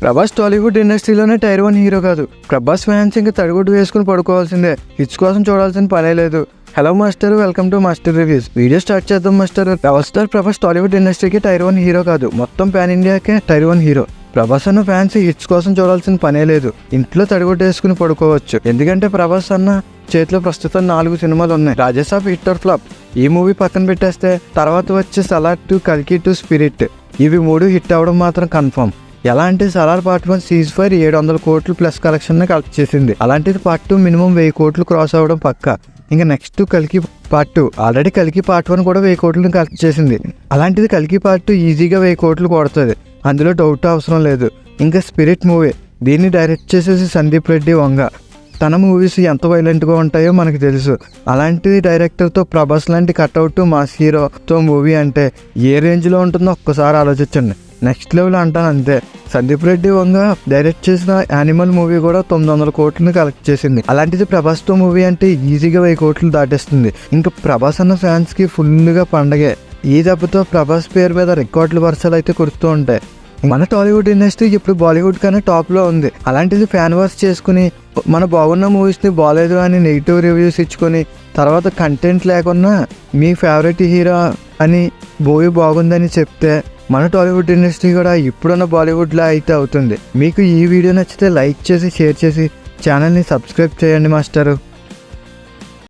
Prabhas Tollywood ఇండస్ట్రీలోనే tyre 1 hero కాదు. Prabhas fans ఇంకా తడిగుడ్డు వేసుకుని పడుకోవాల్సిందే. హిట్స్ కోసం చూడాల్సిన పనే లేదు. Hello master, welcome to master reviews. Video start చేద్దాం master. Power star Prabhas Tollywood ఇండస్ట్రీకి టైర్ 1 హీరో కాదు, మొత్తం పాన్ ఇండియాకే టైర్ 1 హీరో. ప్రభాస్ అన్న ఫ్యాన్స్ హిట్స్ కోసం చూడాల్సిన పనే లేదు. ఇంట్లో తడిగుడ్డు వేసుకుని పడుకోవచ్చు. ఎందుకంటే ప్రభాస్ అన్న చేతిలో ప్రస్తుతం 4 సినిమాలు ఉన్నాయి. Raja Saab hit or flop. ఈ మూవీ పక్కన పెట్టేస్తే తర్వాత వచ్చే సలార్ 2, కల్కి 2, స్పిరిట్, ఇవి 3 హిట్ అవ్వడం మాత్రం కన్ఫర్మ్. ఎలా అంటే సలార్ పార్ట్ 1 సీజ్ ఫైర్ 700 కోట్లు ప్లస్ కలెక్షన్ కలెక్ట్ చేసింది. అలాంటిది పార్ట్ 2 మినిమం 1000 కోట్లు క్రాస్ అవ్వడం పక్కా. ఇంకా నెక్స్ట్ కల్కి పార్ట్ 2, ఆల్రెడీ కల్కి పార్ట్ 1 కూడా 1000 కోట్లను కలెక్ట్ చేసింది. అలాంటిది కల్కి పార్ట్ 2 ఈజీగా 1000 కోట్లు కొడుతుంది, అందులో డౌట్ అవసరం లేదు. ఇంకా స్పిరిట్ మూవీ, దీన్ని డైరెక్ట్ చేసేసి సందీప్ రెడ్డి వంగ. తన మూవీస్ ఎంత వైలెంట్గా ఉంటాయో మనకు తెలుసు. అలాంటి డైరెక్టర్తో ప్రభాస్ లాంటి కట్అవుట్ మాస్ హీరోతో మూవీ అంటే ఏ రేంజ్లో ఉంటుందో ఒక్కసారి ఆలోచించండి. నెక్స్ట్ లెవెల్ అంటాను అంతే. సందీప్ రెడ్డి వంగ డైరెక్ట్ చేసిన యానిమల్ మూవీ కూడా 900 కోట్లను కలెక్ట్ చేసింది. అలాంటిది ప్రభాస్తో మూవీ అంటే ఈజీగా 1000 కోట్లు దాటేస్తుంది. ఇంకా ప్రభాస్ అన్న ఫ్యాన్స్కి ఫుల్గా పండగే. ఈ దెబ్బతో ప్రభాస్ పేరు మీద రికార్డుల వర్షాలు అయితే కురుస్తూ ఉంటాయి. మన టాలీవుడ్ ఇండస్ట్రీ ఇప్పుడు బాలీవుడ్ కన్నా టాప్లో ఉంది. అలాంటిది ఫ్యాన్ వార్స్ చేసుకుని మన బాగున్న మూవీస్ని బాగాలేదు అని నెగిటివ్ రివ్యూస్ ఇచ్చుకొని తర్వాత కంటెంట్ లేకున్నా మీ ఫేవరెట్ హీరో అని మూవీ బాగుందని చెప్తే మన టాలీవుడ్ ఇండస్ట్రీ కూడా ఇప్పుడున్న బాలీవుడ్లో అయితే అవుతుంది. మీకు ఈ వీడియో నచ్చితే లైక్ చేసి షేర్ చేసి ఛానల్ని సబ్స్క్రైబ్ చేయండి మాస్టరు.